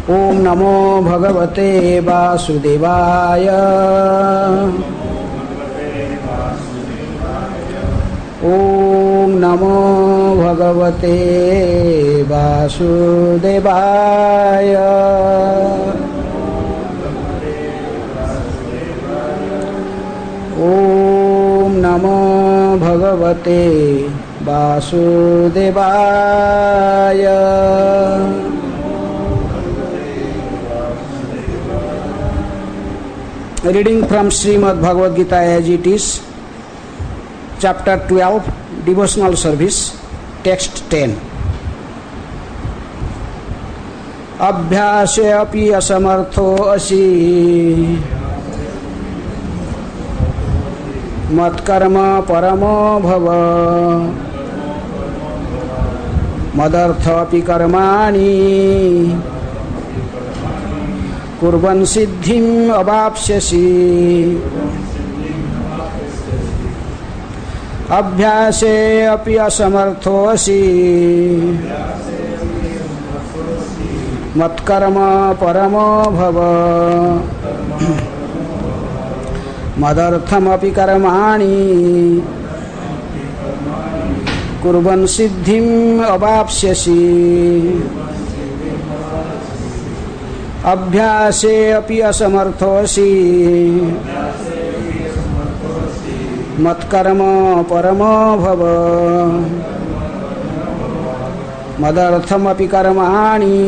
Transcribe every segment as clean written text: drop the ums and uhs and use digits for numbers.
ओम नमो भगवते वासुदेवाय। ओम नमो भगवते वासुदेवाय। ओम नमो भगवते वासुदेवाय। Reading from Srimad Bhagavad Gita as it is, Chapter 12, Devotional Service, Text 10. Abhyase api asamartho asi matkarma paramo bhava madartha api karmani कुर्वन् सिद्धिम् अवाप्स्यसि। अभ्यासे अपि असमर्थोऽसि मत्कर्म परमो भव मदर्थमपि कर्माणि कुर्वन् सिद्धिम् अवाप्स्यसि। अभ्यासे अपि असमर्थोऽसि मत्कर्म परमो भव मदर्थमपि कर्माणि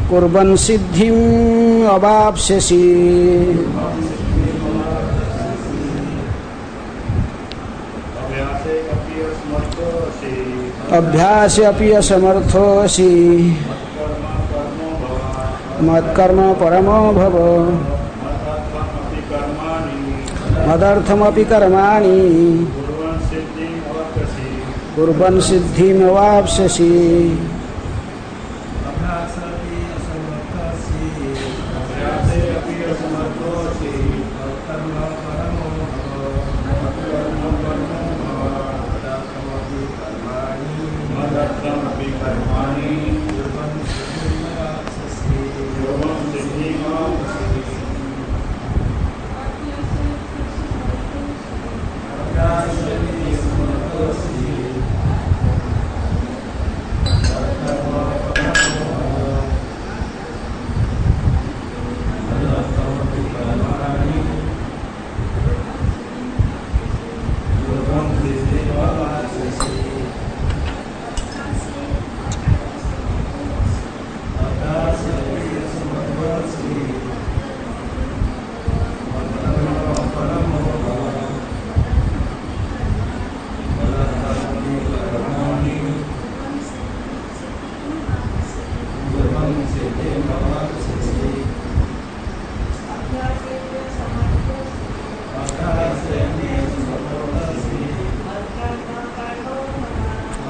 कुर्वन् सिद्धिम् अवाप्स्यसि। अभ्यासे अपि असमर्थोऽसि मत्कर्म परमो भव मदर्थमपि कर्माणि कुर्वन् सिद्धिमवाप्स्यसि।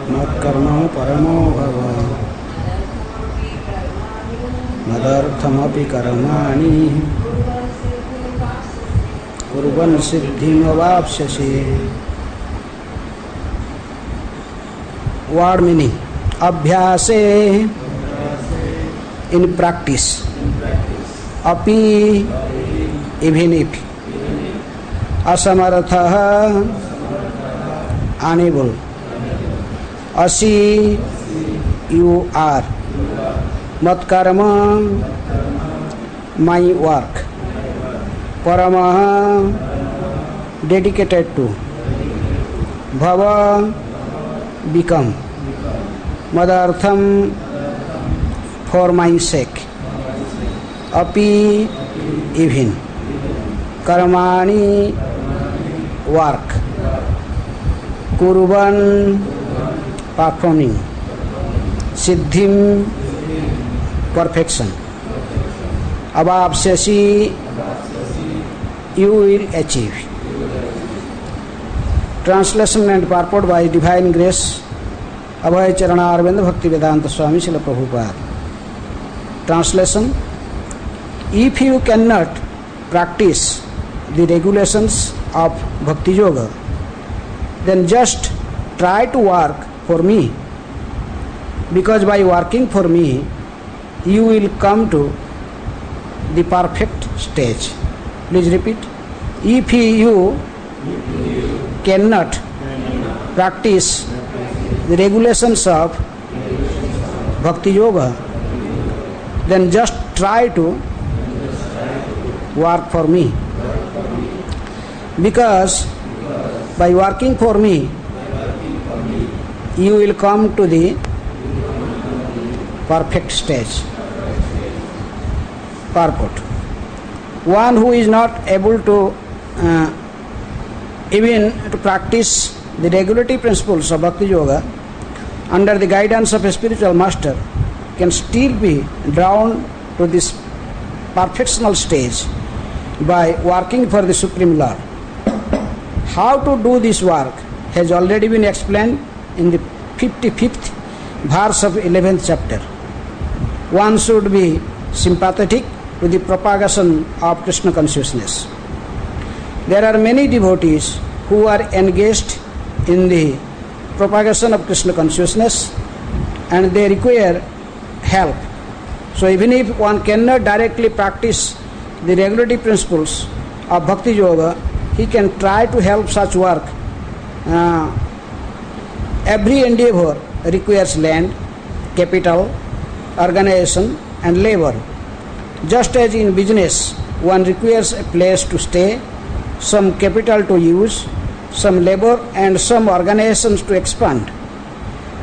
मत्कर्म परमो भव मदर्थमपि कर्माणि कुर्वन् सिद्धिमवाप्स्यसि। Word meaning: अभ्यासे in practice, api even if, asamarthah unable, asi you are, matkarma my work, paramaha dedicated to, bhava become, madartham for my sake, api even, karmani work, kurvan performing, siddhim perfection, avapsyasi you will achieve. Translation and purport by Divine Grace Abhay Charana Arvind Bhakti Vedanta Swami Srila Prabhupada. Translation: if you cannot practice the regulations of Bhakti Yoga, then just try to work for me. because by working for me, you will come to the perfect stage. Please repeat. If you cannot practice the regulations of Bhakti Yoga, then just try to work for me. Because by working for me, you will come to the perfect stage. Purport. One who is not able to even to practice the regulative principles of Bhakti Yoga under the guidance of a spiritual master can still be drawn to this perfectional stage by working for the Supreme Lord. How to do this work has already been explained in the 55th verse of 11th chapter. One should be sympathetic to the propagation of Krishna consciousness. There are many devotees who are engaged in the propagation of Krishna consciousness and they require help. So even if one cannot directly practice the regulative principles of Bhakti Yoga, he can try to help such work. Every endeavor requires land, capital, organization and labor. Just as in business, one requires a place to stay, some capital to use, some labor and some organizations to expand.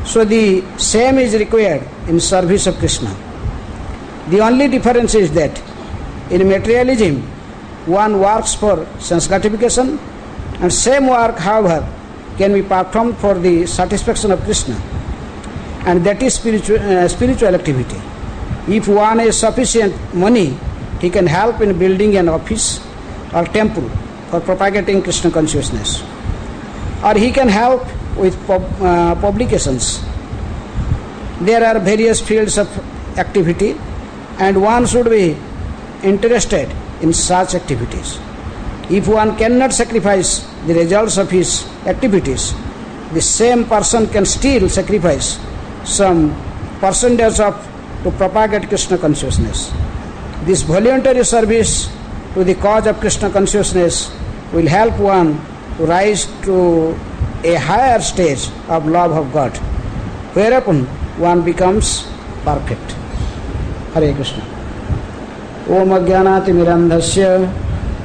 So the same is required in service of Krishna. The only difference is that in materialism, one works for sense gratification and same work, however, can be performed for the satisfaction of Krishna, and that is spiritual activity. If one has sufficient money, he can help in building an office or temple for propagating Krishna consciousness, or he can help with publications. There are various fields of activity and one should be interested in such activities. If one cannot sacrifice the results of his activities, the same person can still sacrifice some percentage of to propagate Krishna consciousness. This voluntary service to the cause of Krishna consciousness will help one to rise to a higher stage of love of God, whereupon one becomes perfect. Hare Krishna. Om Ajnanaatimirandhasya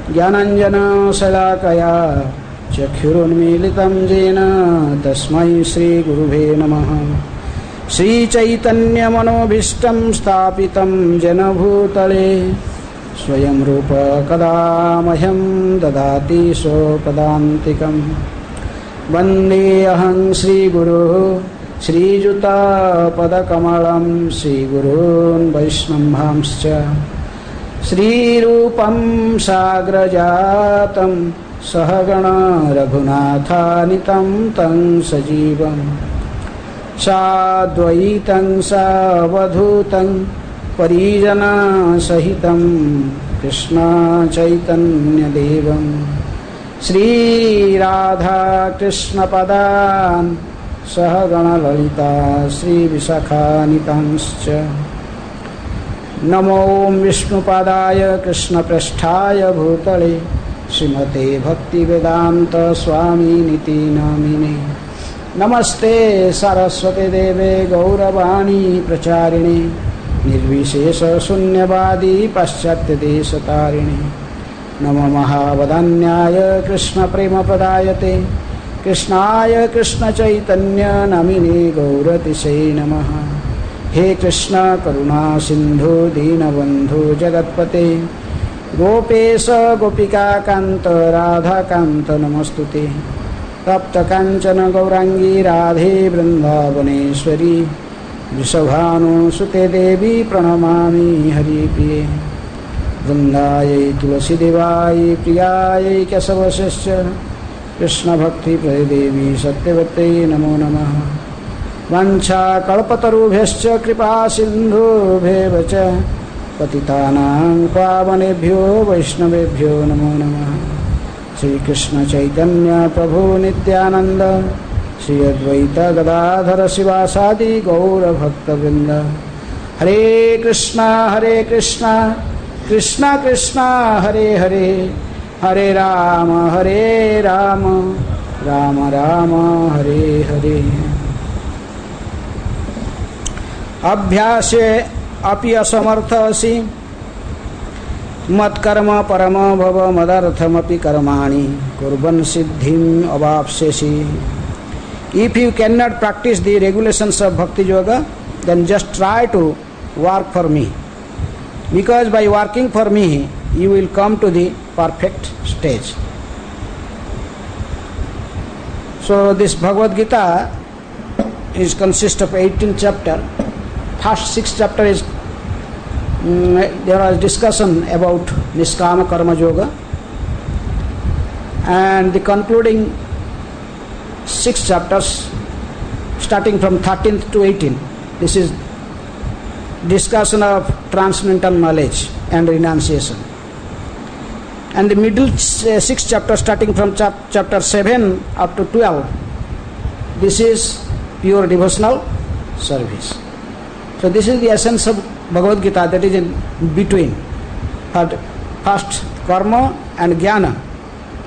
Jnananjana Salakaya Chakshurunmilitam Jena Tasmai Shri Gurubhe Namaha. Shri Chaitanya Manobhishtam Sthapitam Jena Bhutale Swayam Rupa Kadamahyam Dadati Sopadantikam Vande Aham Shri Guru Shri Juta Padakamalam Shri Gurun Vaishnambhamscha Shri Rupam Sagrajatam Sahagana Raghunatha Tang Sajivam Sadvaitam Savadhutam Parijana Sahitam Krishna Chaitanya Devam Shri Radha Krishna Padan Sahagana Lalita Shri Visakhanitamscha Namo Vishnu Padaya Krishna Prasthaya Bhutale Srimate Bhakti Vedanta Swami Niti Namine Namaste Saraswati Deve Gauravani Pracharini Nirvishesha Sunyavadi Paschatya Desatarini Nama Mahavadanyaya Krishna Prema Pradayate Krishnaya Krishna Chaitanya Namine Gauratishe Namaha. He Krishna Karuna Sindhu Dinabandhu Jagatpate Gopesha Gopika Kanta Radha Kanta Namastute Tapta Kanchana Gaurangi Radhe Vrindavaneshwari Vrishabhanu Sute Devi Pranamami Hari Priye Vrindayai Tulasi Devai Priyayai Kesavasesya Krishna Bhakti Pradevi Satyavate Namo Namaha Vancha Kalpatarubhyascha Kripa Sindhubhyeva cha Patitanang Pavanebhyo Vaishnavebhyo Namo Namaha Shri Krishna Chaitanya Prabhu Nityananda Shri Advaita Gadadhara Sivasadi Gaura Bhakta Vrinda. Hare Krishna, Krishna Krishna, Hare Hare, Hare Rama, Rama Rama, Hare Hare. Abhyase api asamarthasi mat karma parama bhava madartham api karmani kurban siddhim avapsesi. If you cannot practice the regulations of Bhakti Yoga, then just try to work for me. Because by working for me, you will come to the perfect stage. So this Bhagavad Gita consists of 18 chapters. First 6 chapter is there was discussion about Niskama Karma Yoga, and the concluding 6 chapters starting from 13th to 18, this is discussion of transcendental knowledge and renunciation. And the middle 6 chapters starting from chapter 7 up to 12, this is pure devotional service. So this is the essence of Bhagavad Gita, that is in between. First karma and jnana,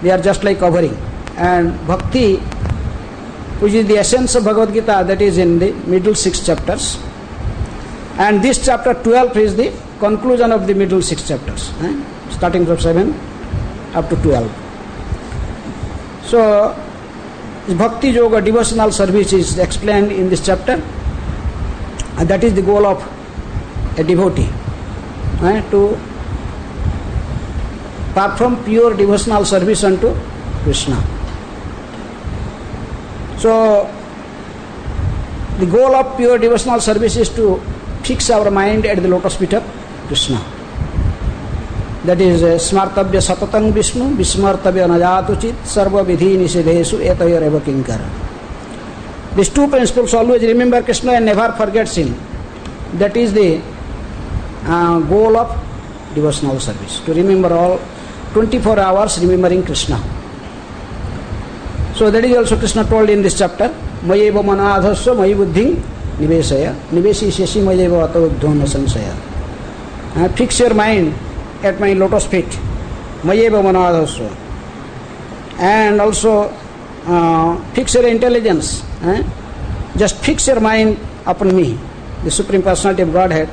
they are just like covering. And bhakti, which is the essence of Bhagavad Gita, that is in the middle 6 chapters. And this chapter 12 is the conclusion of the middle 6 chapters, starting from 7 up to 12. So Bhakti Yoga, devotional service, is explained in this chapter, and that is the goal of a devotee, to perform pure devotional service unto Krishna. So the goal of pure devotional service is to fix our mind at the lotus feet of Krishna. That is smartavya sapatang Vishnu, vismartavya najatuchit, sarva vidhi nisidhesu etayareva kinkara. These two principles: always remember Krishna and never forget sin. That is the goal of devotional service, to remember all 24 hours remembering Krishna. So that is also Krishna told in this chapter, Mayeva manadhasya mayi buddhim nivesaya nivesishyasi mayeva atavadhyona sansaya. Fix your mind at my lotus feet, Mayeva manadhasya. And also fix your intelligence, just fix your mind upon me, the Supreme Personality of Godhead,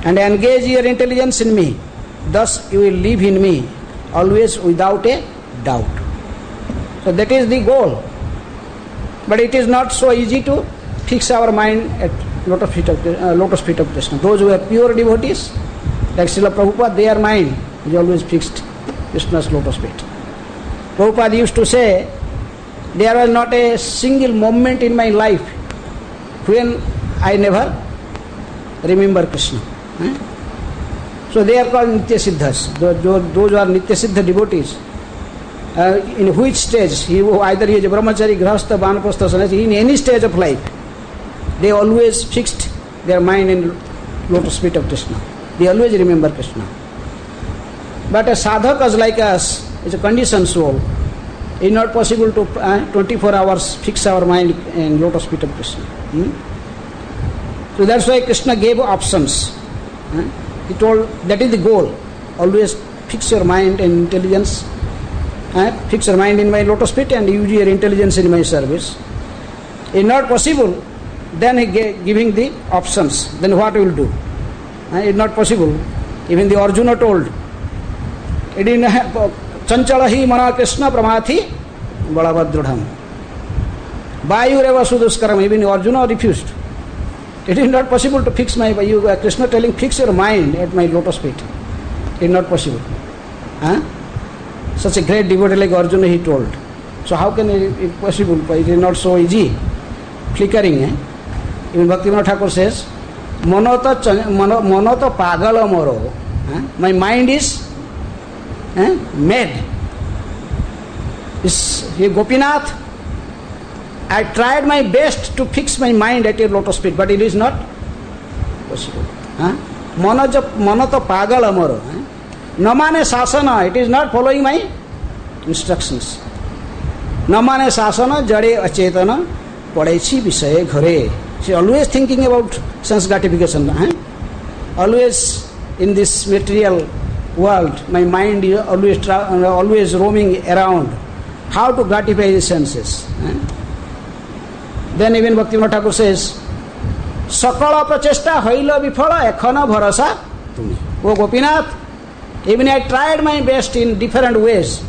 and engage your intelligence in me. Thus you will live in me always without a doubt. So that is the goal. But it is not so easy to fix our mind at lotus feet of Krishna. Those who are pure devotees, like Srila Prabhupada, their mind is always fixed Krishna's lotus feet. Prabhupada used to say, there was not a single moment in my life when I never remember Krishna. So they are called Nitya Siddhas. Those who are Nitya Siddha devotees. In which stage, either he is a brahmachari, grahastha, banapastha, sannyasi, in any stage of life, they always fixed their mind in lotus feet of Krishna. They always remember Krishna. But a sadhakas like us is a conditioned soul. It is not possible to 24 hours fix our mind in lotus feet of Krishna. So that's why Krishna gave options. He told that is the goal. Always fix your mind and intelligence. Fix your mind in my lotus feet and use your intelligence in my service. If not possible, then he giving the options. Then what you will do? It is not possible. Even the Arjuna told, it is Chanchalahi mana Krishna pramathi balabhadrudham. Vayureva suduskaram. Even Arjuna refused. It is not possible to fix my, Krishna telling, fix your mind at my lotus feet. It is not possible. Such a great devotee like Arjuna, he told. So how can it be possible? It is not so easy. Flickering. Even Bhaktivinoda Thakur says, Monoto pagala moro. My mind is mad. Gopinath, I tried my best to fix my mind at your lotus feet, but it is not possible. Monoto pagala moro. Namane sasana, it is not following my instructions. न माने शासन जड़े अचेतन पड़े विषय घरे. She always thinking about sense gratification. Always in this material world, my mind is always roaming around. How to gratify the senses. Then even Bhaktivinoda Thakur says, Sakala prachesta haila viphala ekhana bharasa tumi. Oh Gopinath, even I tried my best in different ways,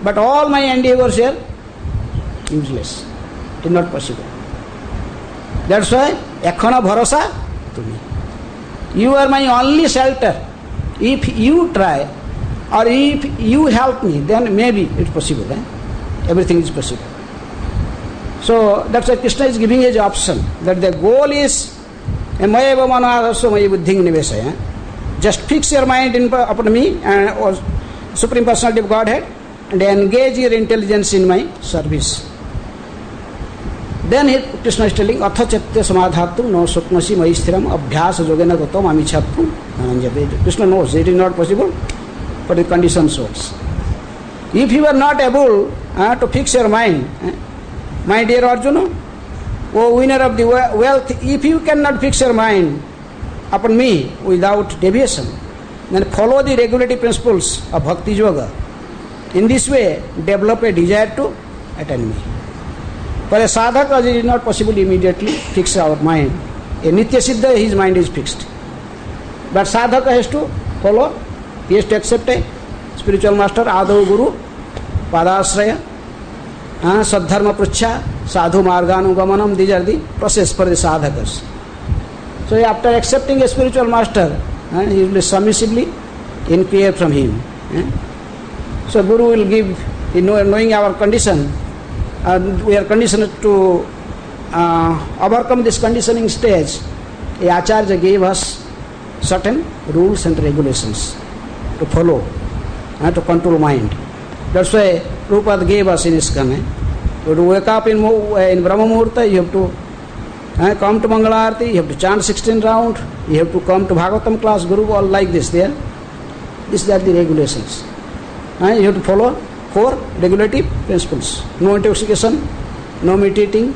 but all my endeavors are useless. It is not possible. That's why ekhana bharasa tumi. You are my only shelter. If you try or if you help me, then maybe it's possible. Everything is possible. So that's why Krishna is giving his option, that the goal is mayeva manasya maya buddhing nivesaya. Just fix your mind upon me and or Supreme Personality of Godhead and engage your intelligence in my service. Then Krishna is telling, Atha chattya samadhatu no sukmasi mai sthiram abhyasa yogena tato mamichhattu nananjate. Krishna knows it is not possible, but the conditions works. If you are not able to fix your mind, my dear Arjuna, O winner of the wealth, if you cannot fix your mind upon me without deviation, then follow the regulative principles of Bhakti Yoga. In this way, develop a desire to attain me. For a sadhaka, it is not possible immediately fix our mind. A Nitya Siddha, his mind is fixed. But sadhaka has to follow, he has to accept a spiritual master, Adav Guru, Padasraya, Sadharma Pruchya, Sadhu Marganugamanam. These are the process for the sadhakas. So after accepting a spiritual master, he will submissively inquire from him. So Guru will give, knowing our condition, we are conditioned to overcome this conditioning stage. A Acharya gave us certain rules and regulations to follow and to control mind. That's why Prabhupada gave us in ISKCON. You have to wake up in Brahma Muhurta, you have to come to Mangalarti, you have to chant 16 rounds, you have to come to Bhagavatam class, Guru, all like this there. These are the regulations. You have to follow 4 regulative principles. No intoxication, no meditating,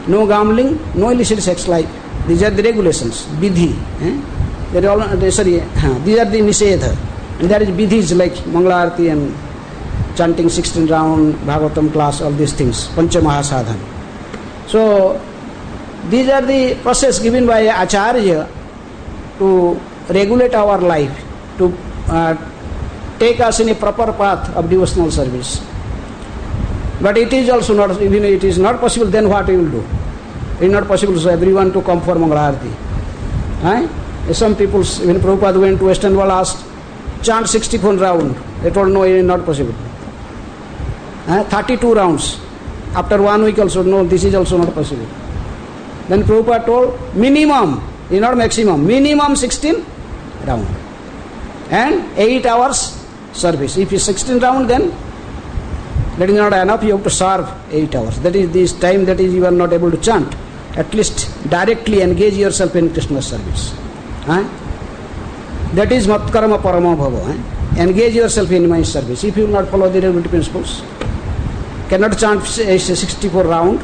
no gambling, no illicit sex life. These are the regulations. Vidhi. These are the Nishedha. And there is vidhis like Mangalarti and chanting 16 round, Bhagavatam class, all these things. Pancha Mahasadhana. So, these are the process given by Acharya to regulate our life, to take us in a proper path of devotional service. But it is also not, even it is not possible, then what you will do? It is not possible for everyone to come for Mangalarti. Some people, when Prabhupada went to Western world, asked, chant 64 round. They told, no, it is not possible. 32 rounds. After 1 week also, no, this is also not possible. Then Prabhupada told, minimum, not maximum, minimum 16 round. And 8 hours service. If it's 16 round, then that is not enough, you have to serve 8 hours. That is this time that is you are not able to chant. At least directly engage yourself in Krishna's service. That is Matkarma Parama Bhava. Engage yourself in my service. If you will not follow the regulative principles, cannot chant 64 round.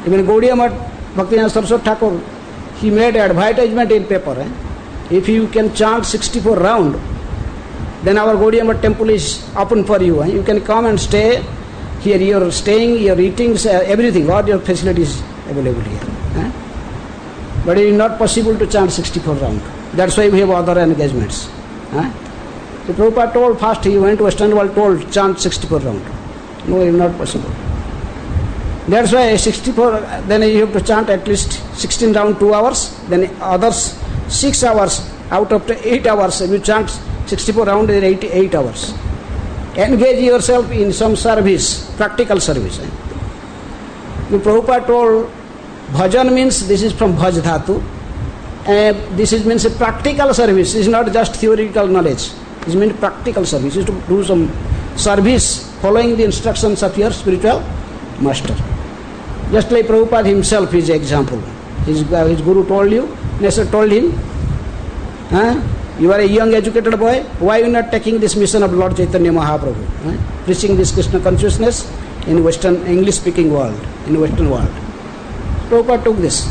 Even Gaudiya Math Bhaktivinoda Saraswati Thakur, he made advertisement in paper. If you can chant 64 round, then our Gaudiya Math temple is open for you. You can come and stay here. You are staying, your eatings, everything, all your facilities available here. But it is not possible to chant 64 round. That's why we have other engagements. So Prabhupada told first, he went to Western world, told chant 64 round. No, it is not possible. That's why 64, then you have to chant at least 16 round 2 hours, then others 6 hours. Out of 8 hours, if you chant 64 round, then 8 hours. Engage yourself in some service, practical service. The Prabhupada told, bhajan means, this is from bhaj dhatu, this is means a practical service. It is not just theoretical knowledge. It means practical service. It is to do some service following the instructions of your spiritual master. Just like Prabhupada himself is example. His Guru told you, Nestor told him, You are a young educated boy, why you are not taking this mission of Lord Chaitanya Mahaprabhu? Preaching this Krishna consciousness in Western English speaking world, in Western world. Prabhupada took this.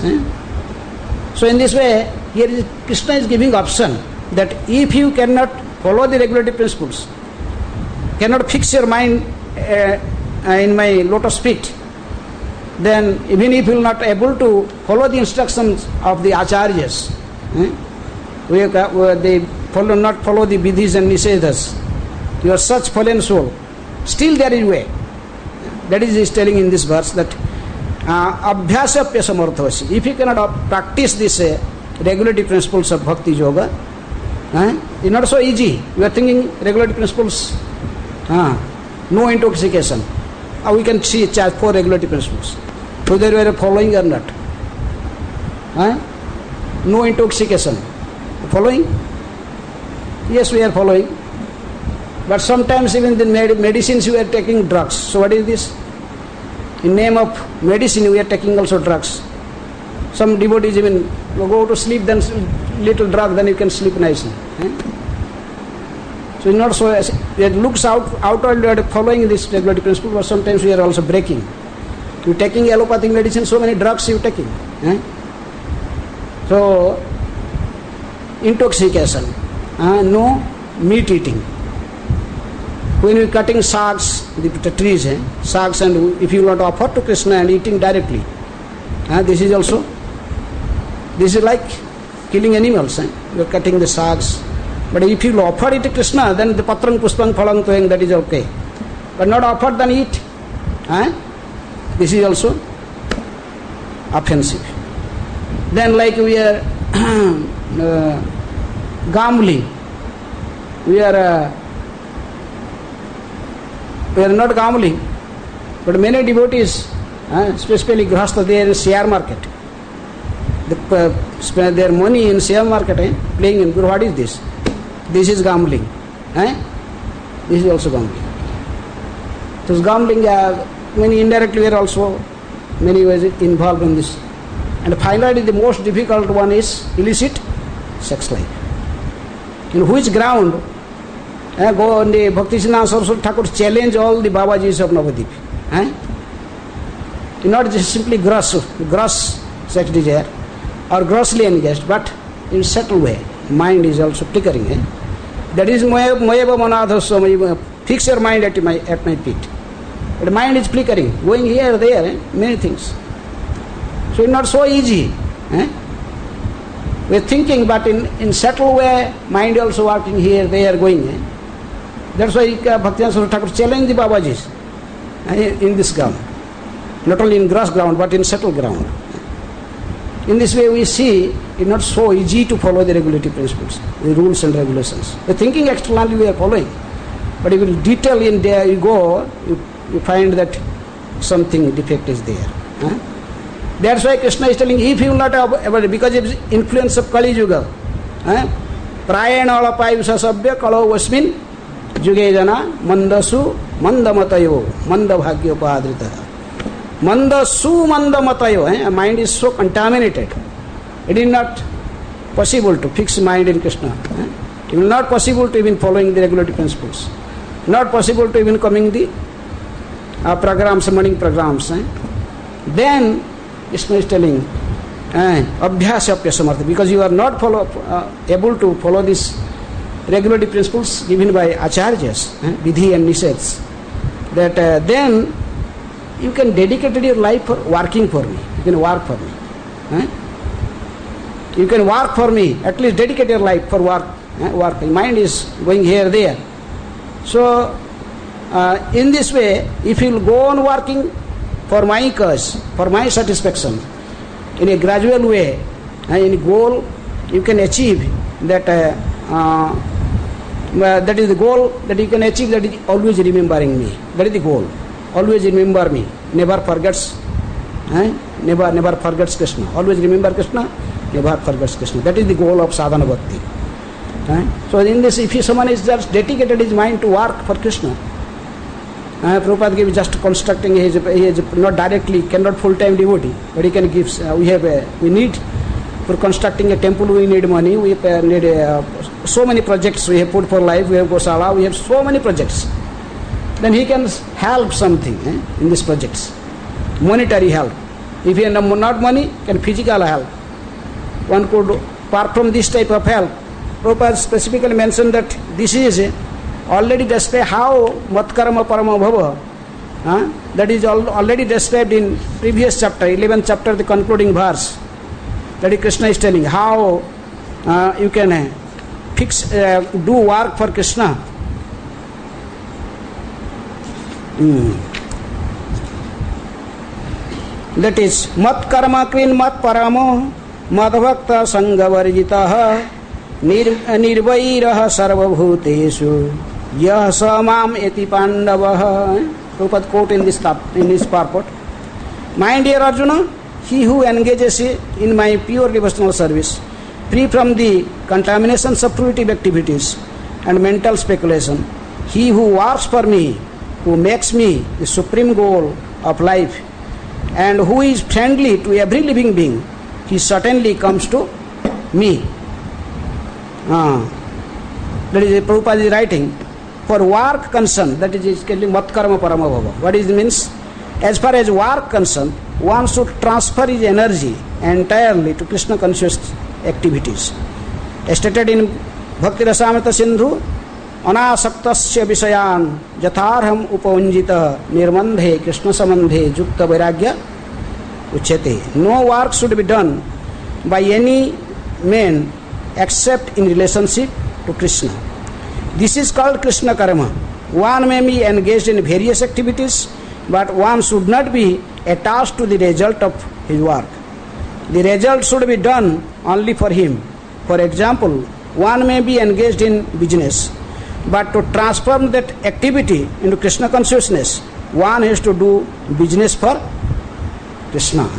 So in this way, here is Krishna is giving option that if you cannot follow the regulative principles, cannot fix your mind in my lotus feet, then even if you are not able to follow the instructions of the acharyas, they not follow the vidhis and nisedas, you are such fallen soul, still there is way. That is he is telling in this verse that abhyasapya samarthavasi. If you cannot practice this regulative principles of bhakti yoga, it's not so easy. You are thinking regulative principles, no intoxication. We can see 4 regulative principles, whether you are following or not. No intoxication. Following? Yes, we are following. But sometimes even the medicines we are taking drugs. So what is this? In name of medicine we are taking also drugs. Some devotees even go to sleep, then little drug, then you can sleep nicely. So it's not so, it looks outward we are following this regulative principle, but sometimes we are also breaking. You are taking allopathic medicine, so many drugs you are taking. So intoxication, no meat eating. When you are cutting sags, the trees, sags, and if you want to offer to Krishna and eating directly, this is also, this is like killing animals. You are cutting the sags. But if you offer it to Krishna, then the patrang puspang phalang toeng, that is okay. But not offer, then eat. This is also offensive. Then like we are gambling. We are not gambling, but many devotees, especially Grihastha, they are in share market. They spend their money in share market, playing in. What is this? This is gambling. This is also gambling. So gambling, many indirectly we are also many ways involved in this. And finally the most difficult one is illicit sex life. In which ground go on the Bhaktisiddhanta Saraswati Thakur challenge all the Babajis of Navadip. Not just simply gross sex desire or grossly engaged, but in subtle way. Mind is also flickering. That is Mayava Manadhasya. Fix your mind at my feet. But mind is flickering, going here, there, many things. So it's not so easy. We are thinking, but in subtle way, mind also working here, there, going. That's why Bhaktivinoda Saraswati Thakur challenged the Babajis in this ground. Not only in gross ground, but in subtle ground. In this way we see it's not so easy to follow the regulative principles, the rules and regulations. The thinking externally we are following, but if you detail in there you go, you find that something defect is there. That's why Krishna is telling, if you will not able, because of the influence of Kali Yuga, prayena alapayusha sabya kalau vasmin juge jana mandasu mandamatayo mandabhagyo padrita. Mandasu mandamatayo, mind is so contaminated. It is not possible to fix mind in Krishna. It will not possible to even following the regulative principles. Not possible to even coming the programs, morning programs. Then Krishna is telling, abhyasapya samartha, because you are not able to follow these regulative principles given by acharyas, vidhi and niseds, that then you can dedicate your life for working for me. You can work for me. You can work for me. At least dedicate your life for work. Work. Mind is going here, there. So, in this way, if you will go on working for my cause, for my satisfaction, in a gradual way, in a goal, you can achieve that. That is the goal that you can achieve. That is always remembering me. That is the goal. Always remember me. Never forgets. Never forgets Krishna. Always remember Krishna. Never forgets Krishna. That is the goal of sadhana bhakti. So in this, if someone is just dedicated his mind to work for Krishna, Prabhupada gave just constructing. He is not directly, cannot full-time devotee, but he can give. We need for constructing a temple. We need money. We need so many projects we have put for life, we have Gosala, we have so many projects. Then he can help something in these projects. Monetary help. If he has not money, can physical help. One could, apart from this type of help, Prabhupada specifically mentioned that this is already described how matkarma parama bhava. That is already described in previous chapter, 11th chapter, the concluding verse. That is Krishna is telling how you can do work for Krishna. That is mat karma kvin mat paramo madbhakta sangavarjitah nirvairah sarvabhutesu yah samam eti pandavah. Prabhupada quote in this purport. My dear Arjuna, he who engages in my pure devotional service, free from the contaminations of fruitive activities and mental speculation, he who works for me, who makes me the supreme goal of life, and who is friendly to every living being, he certainly comes to me. That is Prabhupada is writing. For work concerned, that is matkarma parama bhava. What is it means? As far as work concerned, one should transfer his energy entirely to Krishna conscious activities. As stated in Bhakti Rasamrita Sindhu, anasaktasya visayan jatharham upavanjita nirmandhe Krishna samandhe jukta vairagya uchyate. No work should be done by any man except in relationship to Krishna. This is called Krishna karma. One may be engaged in various activities, but one should not be attached to the result of his work. The result should be done only for him. For example, one may be engaged in business, but to transform that activity into Krishna consciousness, one has to do business for Krishna.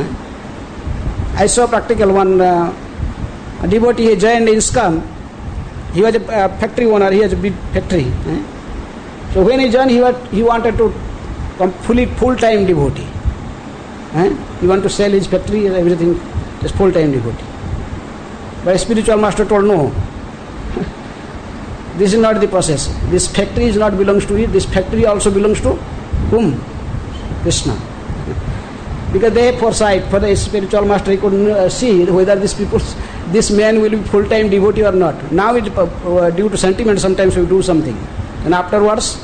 I saw practical one a devotee joined ISKCON. He was a factory owner, he has a big factory. So when he joined, he wanted to come full-time devotee. He wanted to sell his factory and everything, just full-time devotee. But a spiritual master told, no, this is not the process. This factory is not belongs to you, this factory also belongs to whom? Krishna. Because they have foresight, for the spiritual master, he could see whether this man will be full-time devotee or not. Now it due to sentiment, sometimes we do something. And afterwards,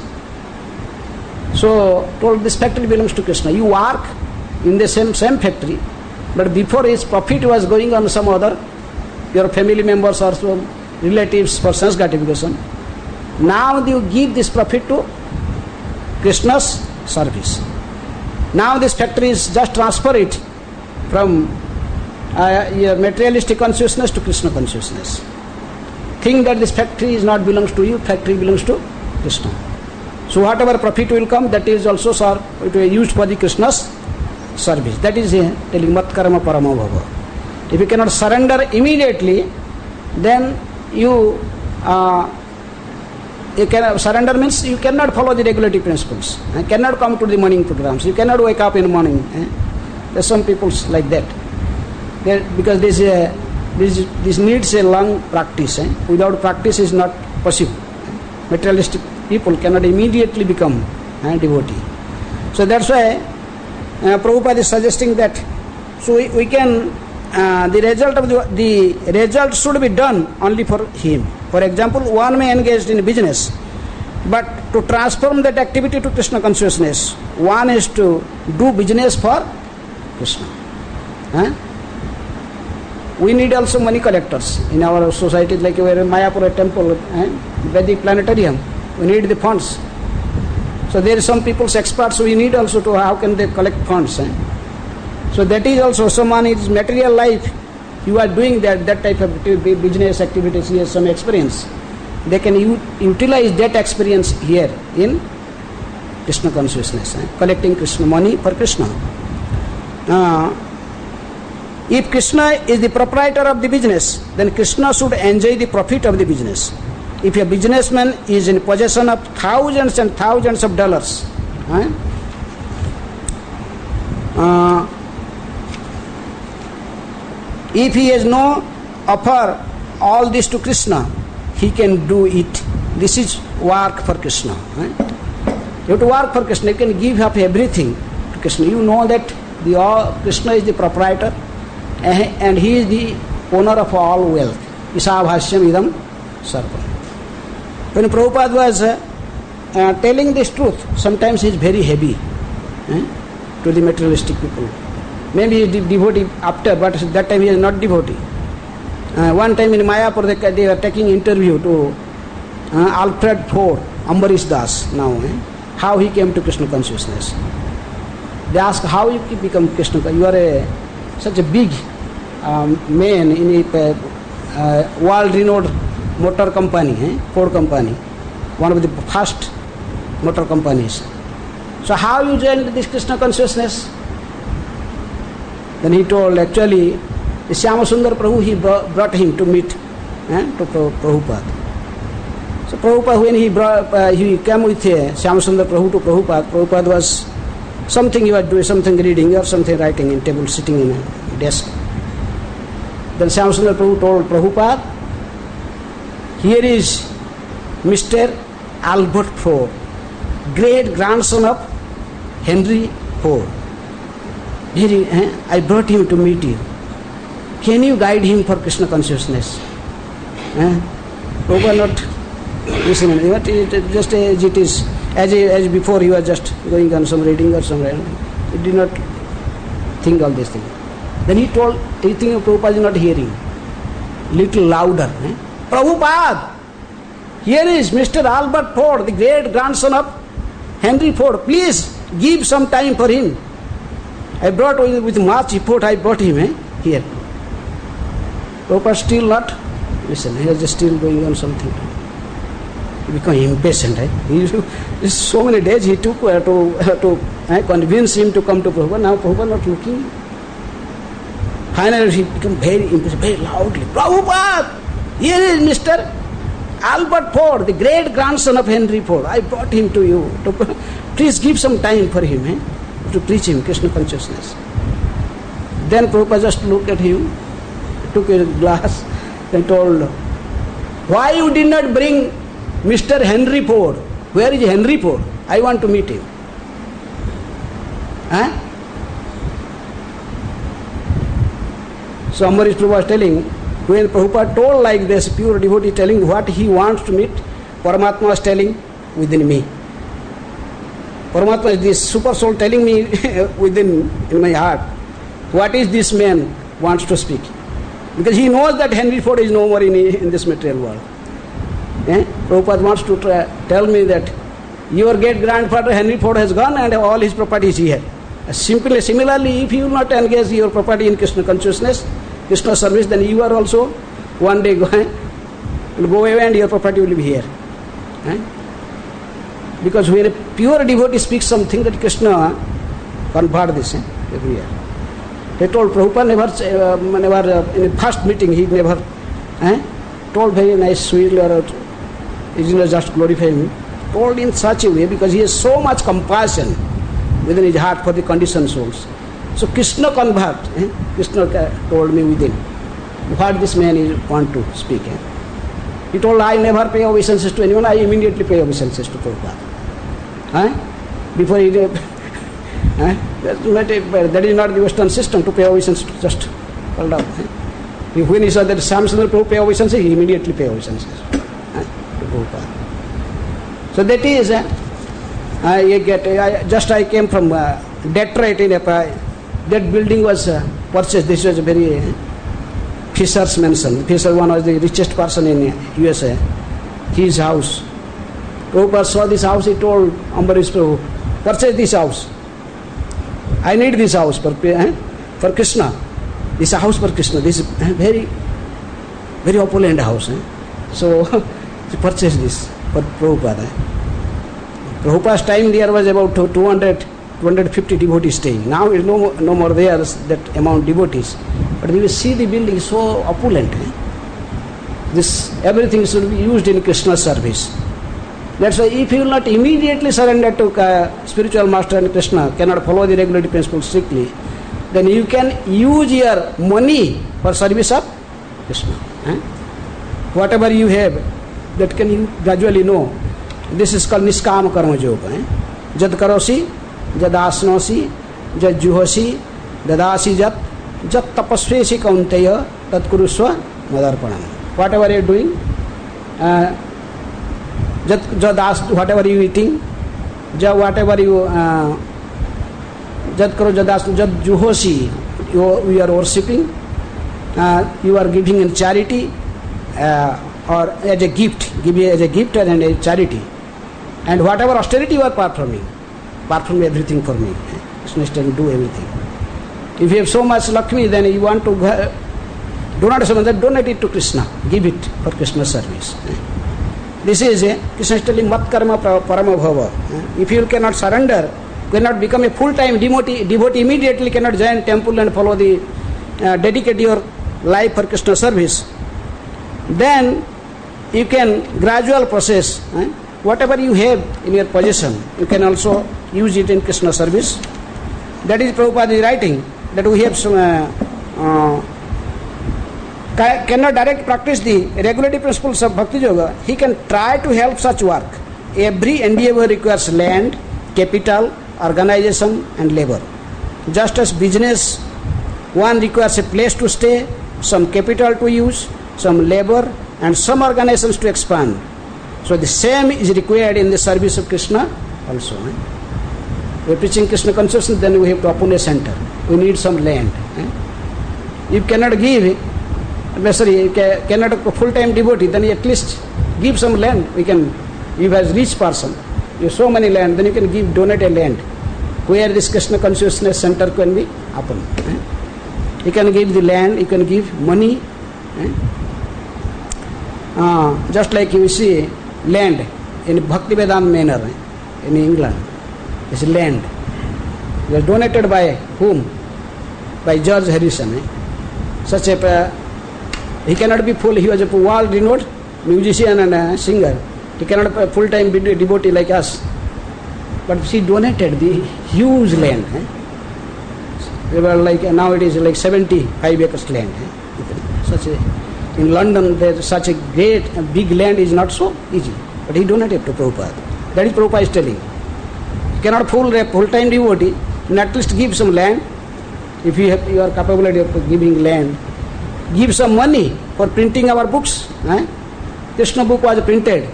so told this factory belongs to Krishna. You work in the same factory, but before his profit was going on some other, your family members or some relatives for sense gratification. Now you give this profit to Krishna's service. Now this factory is just transfer it from your materialistic consciousness to Krishna consciousness. Think that this factory is not belongs to you, factory belongs to Krishna. So whatever profit will come, that is also it will be used for the Krishna's service. That is telling mat karma parama bhava. If you cannot surrender immediately, then you can surrender means you cannot follow the regulative principles. You cannot come to the morning programs. You cannot wake up in the morning. There are some people like that. Because this needs a long practice. Without practice is not possible. Materialistic people cannot immediately become devotee. So that's why Prabhupada is suggesting that. So we can the result should be done only for him. For example, one may engage in business, but to transform that activity to Krishna consciousness, one is to do business for Krishna. We need also money collectors in our society, like Mayapura temple, Vedic planetarium. We need the funds. So there are some people's experts. We need also to how can they collect funds. So that is also someone is material life. You are doing that type of business activities. He has some experience. They can utilize that experience here in Krishna consciousness, collecting Krishna money for Krishna. If Krishna is the proprietor of the business, then Krishna should enjoy the profit of the business. If a businessman is in possession of thousands and thousands of dollars, if he has no offer all this to Krishna, he can do it. This is work for Krishna. You have to work for Krishna. You can give up everything to Krishna. You know that Krishna is the proprietor and he is the owner of all wealth. Isabhasyam idam sarvam. When Prabhupada was telling this truth, sometimes he is very heavy to the materialistic people. Maybe he is devotee after, but that time he is not devotee. One time in Mayapur they were taking interview to Alfred Ford, Ambarish Das now, how he came to Krishna consciousness. They asked, how you become Krishna? You are such a big man in a world-renowned motor company, Ford company, one of the first motor companies. So how you joined this Krishna consciousness? Then he told, actually, the Shyamasundar Prabhu, he brought him to meet to Prabhupada. So Prabhupada, when he came with Shyamasundar Prabhu to Prabhupada, Prabhupada was something, he was doing something reading or something writing in table, sitting in a desk. Then Shyamasundar Prabhu told Prabhupada, here is Mr. Albert Ford, great grandson of Henry Ford. I brought him to meet you. Can you guide him for Krishna consciousness? Prabhupada not listening. Just as it is, as before he was just going on some reading or some writing. He did not think all these things. Then he told, he think Prabhupada is not hearing. Little louder. Prabhupada, here is Mr. Albert Ford, the great grandson of Henry Ford. Please give some time for him. I brought with much effort, I brought him here. Prabhupada still not listen. He was just still going on something. He became impatient. So many days he took to convince him to come to Prabhupada. Now Prabhupada not looking. Finally he became very impatient, very loudly. Prabhupada, here is Mr. Albert Ford, the great grandson of Henry Ford. I brought him to you. Please give some time for him to preach him Krishna consciousness. Then Prabhupada just looked at him, took a glass and told, why you did not bring Mr. Henry Ford? Where is Henry Ford? I want to meet him. So Ambarish Prabhu was telling, when Prabhupada told like this, pure devotee telling what he wants to meet, Paramatma was telling within me. Paramatma is this super soul telling me within in my heart, what is this man wants to speak? Because he knows that Henry Ford is no more in this material world. Prabhupada wants to tell me that your great grandfather Henry Ford has gone and all his property is here. Similarly, if you will not engage your property in Krishna consciousness, Krishna service, then you are also one day will go away and your property will be here. Because when a pure devotee speaks something, that Krishna convert this every year. They told Prabhupada never in the first meeting he never told very nice, sweetly, or he did not just glorify me. Told in such a way because he has so much compassion within his heart for the conditioned souls. So Krishna convert. Krishna told me within what this man is want to speak. He told, I never pay obeisances to anyone. I immediately pay obeisances to Prabhupada. Before he that is not the Western system to pay obeisances to just fall down. When he saw that Shyamasundar Prabhu pay obeisances, he immediately pay obeisances to Prabhupada. So that is I came from Detroit in that building was purchased. This was a very Fisher's mansion. Fisher one was the richest person in USA. His house. Prabhupada saw this house. He told Ambarish Prabhu, purchase this house. I need this house for Krishna. This house for Krishna. This is very, very opulent house. So he purchased this for Prabhupada. Prabhupada's time there was about 250 devotees staying. Now is no more there that amount devotees. But you will see the building so opulent. This everything should be used in Krishna service. That's why if you will not immediately surrender to spiritual master and Krishna, cannot follow the regulatory principles strictly, then you can use your money for service of Krishna. Whatever you have, that can you gradually know. This is called Niskama Karma Yoga. Jad karosi, jad asnosi, jad juhosi, dadasi jat, jat tapasvesi kaunteya, tat kurusva madarpanam. Whatever you are doing, whatever you eating, whatever you jad karo jadas jad juhosi, you are worshipping, you are giving in charity or as a gift, give as a gift and a charity, and whatever austerity you are performing, perform everything for me. Krishna can do everything. If you have so much Lakshmi, then you want to donate it to Krishna, give it for Krishna service. This is Krishna is telling mat karma parama bhava. If you cannot surrender, cannot become a full-time devotee immediately, cannot join temple and follow the dedicate your life for Krishna service, then you can gradual process. Whatever you have in your possession, you can also use it in Krishna service. That is Prabhupada is writing that we have some cannot direct practice the regulative principles of Bhakti Yoga. He can try to help such work. Every endeavor requires land, capital, organization and labor. Just as business, one requires a place to stay, some capital to use, some labor and some organizations to expand. So the same is required in the service of Krishna also. We are preaching Krishna consciousness, then we have to open a center. We need some land. You cannot give, you cannot a full-time devotee, then at least give some land. We can, if as rich person, you have so many land, then you can give, donate a land where this Krishna consciousness center can be open. You can give the land, you can give money. Just like you see land in Bhakti Vedanta manner in England. It's land. It was donated by whom? By George Harrison. Such a he cannot be full. He was a world-renowned musician and singer. He cannot be a full-time devotee like us. But she donated the huge land. They were like now it is like 75 acres land. Such a in London there such a great big land is not so easy. But he donated to Prabhupada. That is Prabhupada is telling. You cannot full-time devotee, and at least give some land. If you have your capability of giving land, give some money for printing our books. Krishna book was printed.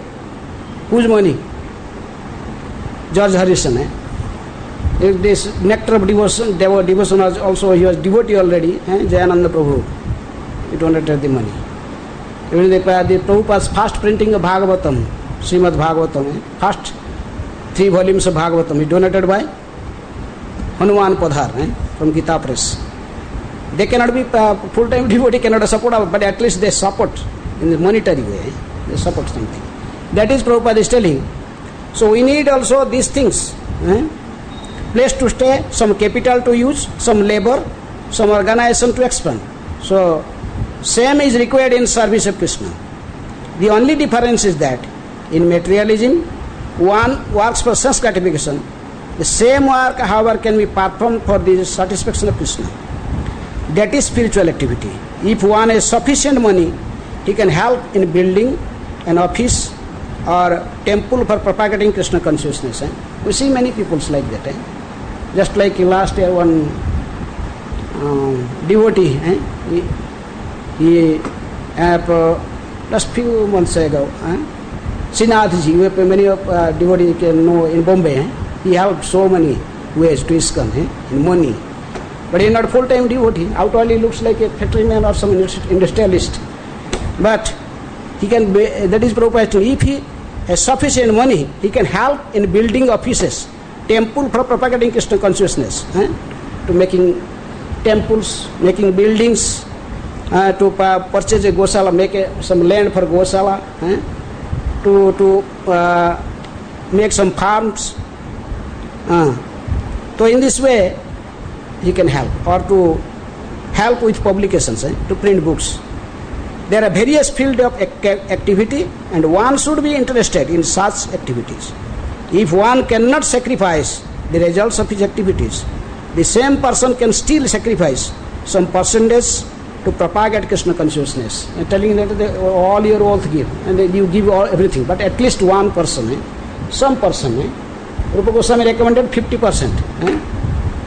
Whose money? George Harrison. This nectar of devotion was also, he was devotee already. Jayananda Prabhu. He donated the money. Even the Prabhupada's first printing of Bhagavatam, Srimad Bhagavatam, first 3 volumes of Bhagavatam, he donated by Hanuman Padhar from Gita Press. They cannot be full-time devotee, cannot support, but at least they support in the monetary way. They support something. That is Prabhupada is telling. So we need also these things. Place to stay, some capital to use, some labor, some organization to expand. So same is required in service of Krishna. The only difference is that in materialism, one works for sense gratification. The same work, however, can be performed for the satisfaction of Krishna. That is spiritual activity. If one has sufficient money, he can help in building an office or temple for propagating Krishna consciousness. We see many people like that. Just like last year one devotee, he just few months ago, Sinathji, many of devotees can know in Bombay, he helped so many ways to ISKCON in money. But he is not full-time devotee. Outwardly looks like a factory man or some industrialist. But he can be, that is Prabhupada. If he has sufficient money, he can help in building offices, temple for propagating Krishna consciousness, to making temples, making buildings, to purchase a Gosala, make some land for Gosala, to make some farms. So in this way, he can help, or to help with publications, to print books. There are various fields of activity, and one should be interested in such activities. If one cannot sacrifice the results of his activities, the same person can still sacrifice some percentage to propagate Krishna consciousness, and telling that all your wealth give, and you give all everything, but at least one person, some person, Rupa Goswami recommended 50%.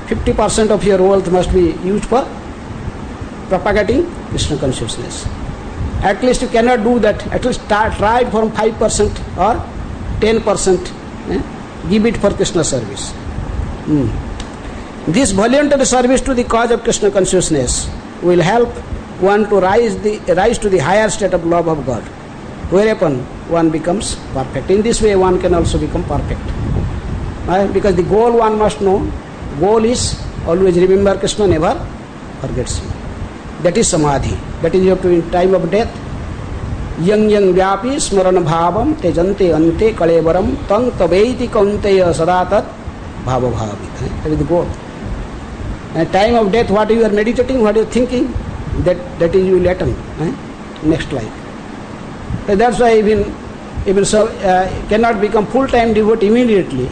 50% of your wealth must be used for propagating Krishna consciousness. At least you cannot do that. At least try from 5% or 10%. Give it for Krishna service. This voluntary service to the cause of Krishna consciousness will help one to rise to the higher state of love of God, whereupon one becomes perfect. In this way, one can also become perfect. Because the goal one must know. Goal is always remember Krishna, never forgets him. That is samadhi. That is you have to in time of death. Yang vyapi smarana bhavam tejante ante kalevaram tang taveiti kaunteya sadatat bhava bhavit. That is the goal. At time of death, what you are meditating, what you are thinking, that is you will attain next life. So that's why even so cannot become full-time devotee immediately.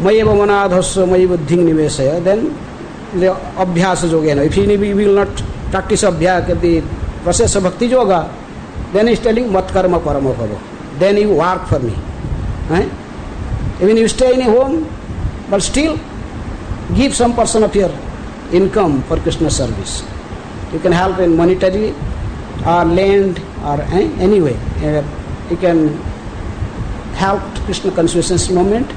Mayeva manadhasya mayi buddhing nivesaya. Then the abhyasa yogena. If he will not practice abhyasa, the process of bhakti yoga, then he is telling mat karma parama bhava. Then you work for me. Even you stay in a home, but still give some portion of your income for Krishna service. You can help in monetary or land or anyway. You can help Krishna consciousness moment.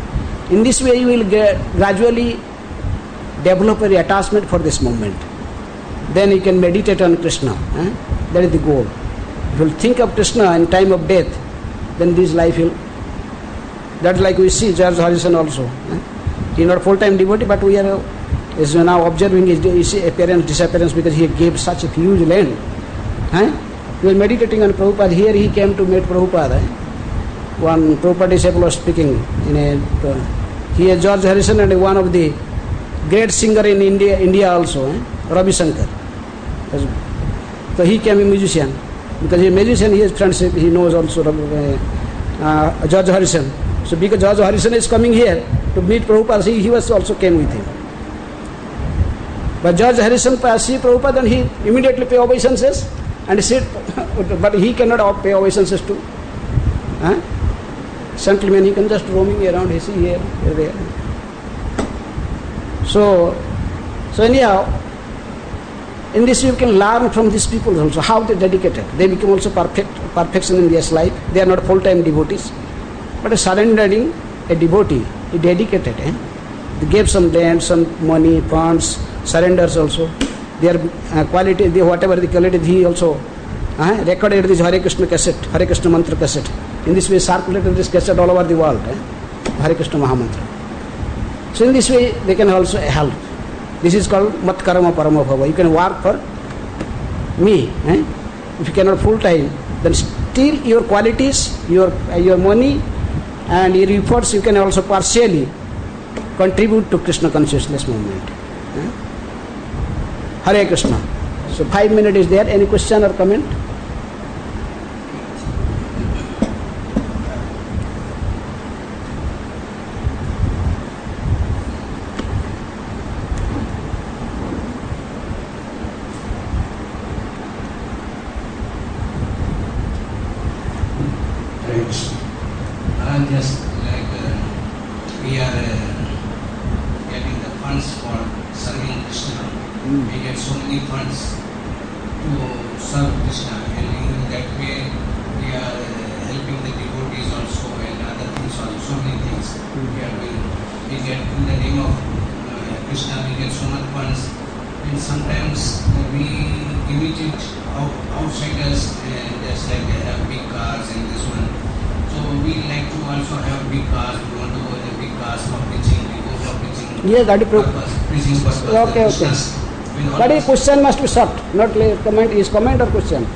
In this way you will gradually develop a attachment for this moment. Then you can meditate on Krishna. That is the goal. If you will think of Krishna in time of death, then this life will. That's like we see George Harrison also. He is not full-time devotee, but we are is now observing his appearance, disappearance, because he gave such a huge land. He was meditating on Prabhupada. Here he came to meet Prabhupada. One Prabhupada disciple was speaking in a. He is George Harrison and one of the great singer in India also, Ravi Shankar. So he came a musician. Because he is a musician, he has friends, he knows also George Harrison. So because George Harrison is coming here to meet Prabhupada, he was also came with him. But George Harrison see Prabhupada and he immediately pay obeisances and sit, but he cannot pay obeisances to gentleman. He can just roaming around, he see here, there. So anyhow, in this you can learn from these people also how they dedicated. They become also perfection in their life. They are not full-time devotees, but a surrendering a devotee, he dedicated. They gave some land, some money, funds, surrenders also. Their quality, whatever the quality, he also recorded this Hare Krishna cassette, Hare Krishna mantra cassette. In this way circulated this cassette all over the world, Hare Krishna Mahamantra. So in this way they can also help. This is called mat karma parama bhava. You can work for me. If you cannot full time, then still your qualities, your money and your efforts, you can also partially contribute to Krishna consciousness movement. Hare Krishna. So 5 minutes is there. Any question or comment? Just like we are getting the funds for serving Krishna. We get so many funds to serve Krishna, and in that way we are helping the devotees also and other things also, so many things we are doing. We get in the name of Krishna, we get so much funds, and sometimes we imitate outsiders and just like they have big cars and this one. So we like to also have big cars. We want to go in big cars for preaching. We go for preaching. Yes, that is preaching purpose. Okay. But his question must be short, not comment. Is comment or question?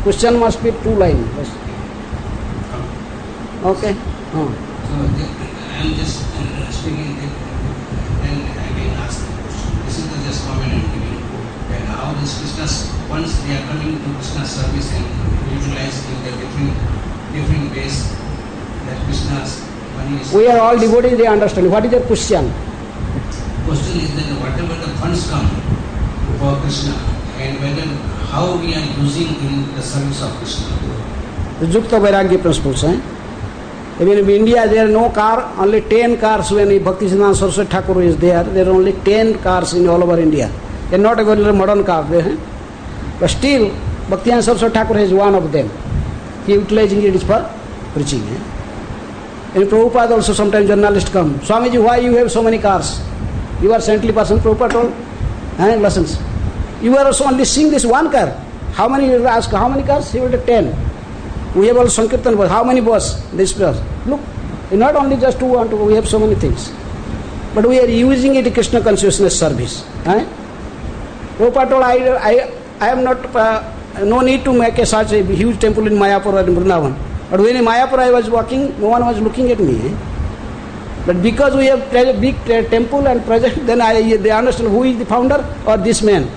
Question must be 2 lines. Okay. So I am just speaking, and I can ask the question. This is the just comment I am giving. And how this Krishna, once they are coming to Krishna service and utilize in the different ways that Krishna's money is. We are all devotees, they understand. What is your question? Question is that whatever the funds come, for Krishna, and whether how we are using in the service of Krishna. The Yukta Vairagya principles. Even in India there are no car, only 10 cars when Bhaktisiddhanta Saraswati Thakur is there. There are only 10 cars in all over India. They are not even a modern car. But still, Bhaktisiddhanta Saraswati Thakur is one of them. He utilizing it for preaching. In Prabhupada also sometimes journalists come. Swamiji, why you have so many cars? You are saintly person. Prabhupada told, lessons. You are also only seeing this one car. How many, you ask, how many cars? He will take 10. We have also Sankirtan bus. How many bus? This bus. Look, not only just two, we have so many things. But we are using it in Krishna consciousness service. Prabhupada told, I am not, no need to make such a huge temple in Mayapur or in Vrindavan. But when in Mayapur I was walking, no one was looking at me. But because we have a big temple and project, then they understand who is the founder or this man.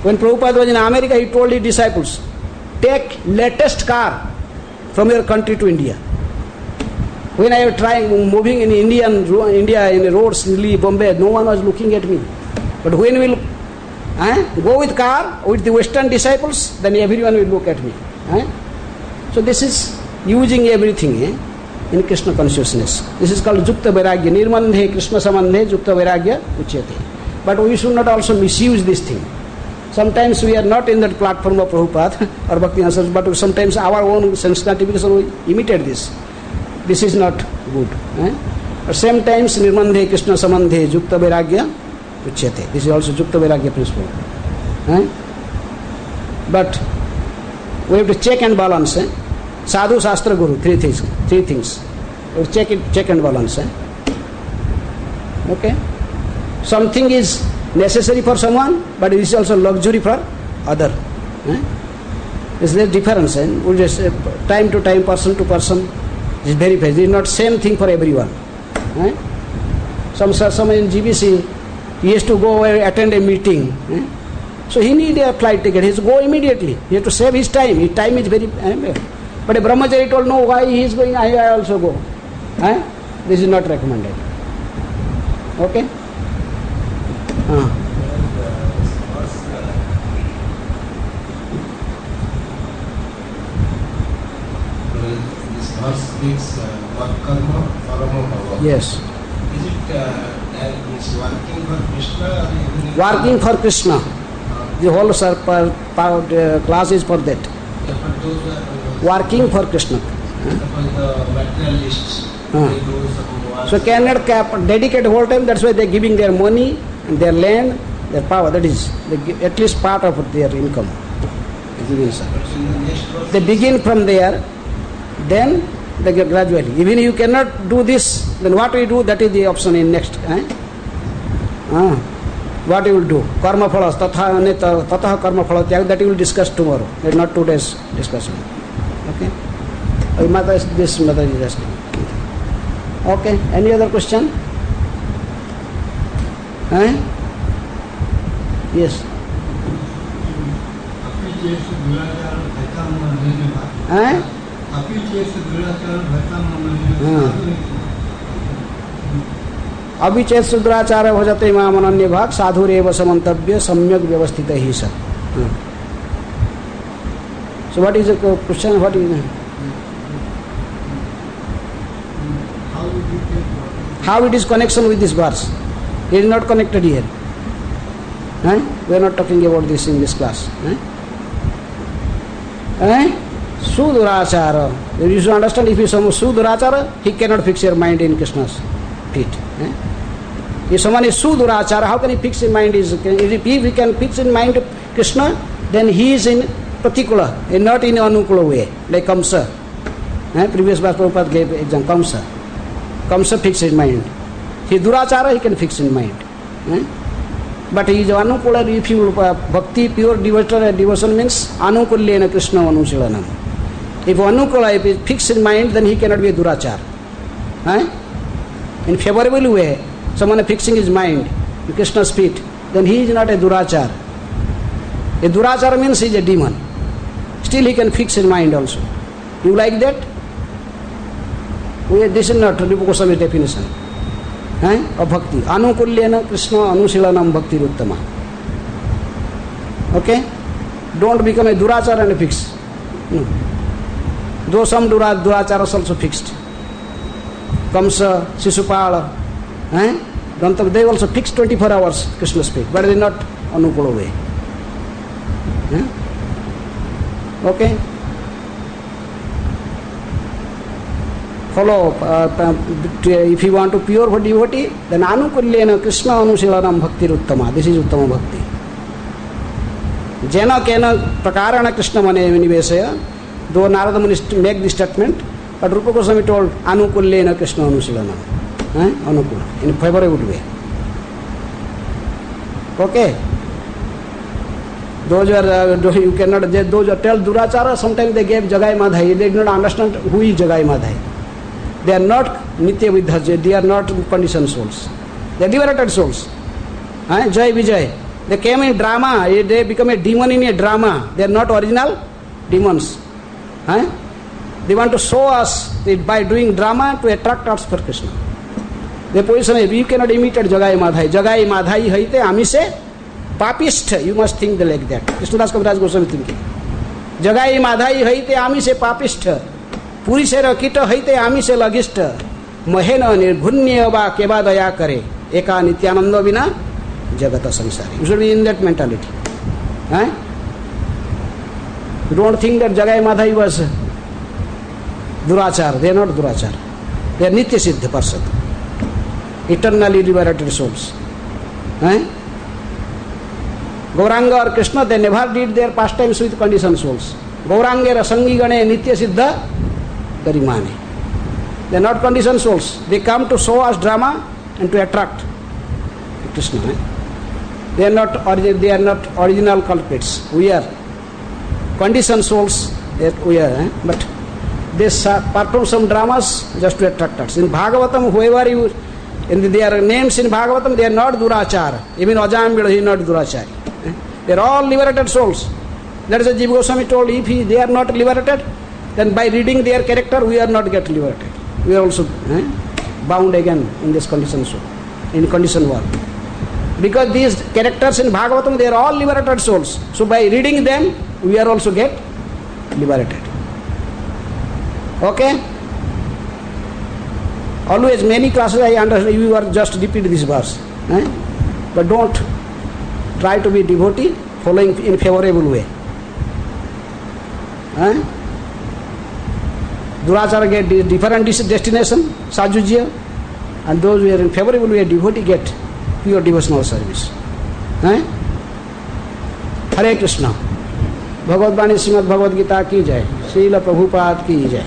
When Prabhupada was in America, he told his disciples, take latest car from your country to India. When I was trying moving in India in the roads, Delhi, Bombay, no one was looking at me. But when we go with car with the Western disciples, then everyone will look at me. So this is using everything in Krishna consciousness. This is called Yukta Vairagya. Nirmandhe Krishna Samandhe Yukta Vairagya Uchyate. But we should not also misuse this thing. Sometimes we are not in that platform of Prabhupada or Bhakti Answers, but sometimes our own sense gratification we imitate this. This is not good. But same times Nirmandhe Krishna Samandhe Yukta Vairagya Uchyate. This is also Yukta Vairagya principle. But we have to check and balance. Sadhu, Shastra, Guru, three things. We have to check and balance. Okay? Something is necessary for someone, but it is also luxury for other. Is there difference? We just time to time, person to person is very fast. It is not same thing for everyone. Some in GBC, he has to go attend a meeting. So he need a flight ticket. He has to go immediately. He has to save his time. His time is very. But a brahmachari told, no, why he is going, I also go. This is not recommended. Okay? This verse speaks karma, paramo bhava. Yes. Is it it's working for Krishna? Working for Krishna. The whole class is for that. Working for Krishna. The materialists, so cannot dedicate whole time. That's why they are giving their money and their land, their power. That is, they give at least part of their income. They begin from there, then they get gradually. Even you cannot do this, then what we do? That is the option in next. What you will do? Karma phalas, tatha karma phala tyag, that you will discuss tomorrow. That is not today's discussion. Okay? This mother is asking. Okay, any other question? Yes. अभिचेत शुद्राचार हो जाते इमाम अनन्य भाग साधुरेव समन्तव्य सम्यक व्यवस्थित ही सब. So what is the question? What is how it is connection with this verse? It is not connected here. We are not talking about this in this class. Sudurachara. You should understand, if you say Sudurachara, he cannot fix your mind in Krishna's feet. If someone is Sudurachara, how can he fix his mind? If he can fix his mind Krishna, then he is in particular, and not in Anukula way, like Kamsa. Previous verse Prabhupada gave example, Kamsa. Kamsa fixed his mind. He Durachara, he can fix his mind. But he is Anukula, if you bhakti, pure devotion means Anukulyena Krishna Anusilanam. If Anukula, if he fixed his mind, then he cannot be a Durachara. In favorable way, someone fixing his mind in Krishna's feet, then he is not a Durachara. A Durachara means he is a demon. Still he can fix his mind also. You like that? This is not Rupa Goswami's definition of bhakti. Anukulyena Krishna Anusilanam bhakti ruttama. Okay? Don't become a durachar and a fix. No. Though some durachara is also fixed. Kamsa, Sisupala, they also fixed 24 hours Krishna speak, but they are not Anukula way. Okay? Follow, if you want to pure devotee, then Anukulyena Krishna Anusilanam Bhakti Uttama. This is Uttama Bhakti. Jena Kena Prakarana Krishna Mane Vinivesaya, though Narada Muni make this statement, but Rupa Goswami told Anukulyena Krishna Anusilanam. Anukula, in a favorable way. Okay? Those are, you cannot, those are tell Durachara, sometimes they gave Jagai Madhai, they did not understand who is Jagai Madhai. They are not Nitya Vidhaja, they are not conditioned souls. They are liberated souls. Jai Vijay. They came in drama, they become a demon in a drama. They are not original demons. They want to show us by doing drama to attract us for Krishna. The position is, you cannot imitate Jagai Madhai. Jagai Madhai haite amise papist. You must think like that. Krishnadas Kaviraj Goswami thinking. Jagai Madhai haite amise papist. Puri se rakita haite amise lagist. Mahena nirghunya va keva daya kare. Eka nityananda vina jagata samsari. You should be in that mentality. You don't think that Jagai Madhai was Durachar. They are not Durachar. They are Nitya Siddha person. Eternally liberated souls. Gauranga or Krishna, they never did their pastimes with conditioned souls. Gauranga Rasangi Gane Nitya Siddha Garimani. They are not conditioned souls. They come to show us drama and to attract Krishna. They are not original culprits. We are conditioned souls. We are, but they perform some dramas just to attract us. In Bhagavatam, whoever you, in their names in Bhagavatam, they are not Durachara. Even Ajambila, he is not Durachari. They are all liberated souls. That is what Jiva Goswami told. If they are not liberated, then by reading their character, we are not get liberated. We are also bound again in this condition soul, in condition world. Because these characters in Bhagavatam, they are all liberated souls. So by reading them, we are also get liberated. Okay? Always, many classes I understand, you are just repeat this verse. But don't try to be devotee, following in favorable way. Durachara get different destination, Sajujya, and those who are in favorable way, devotee get pure devotional service. Hare Krishna. Bhagavad Bani Srimad Bhagavad Gita ki jai. Srila Prabhupada ki jai.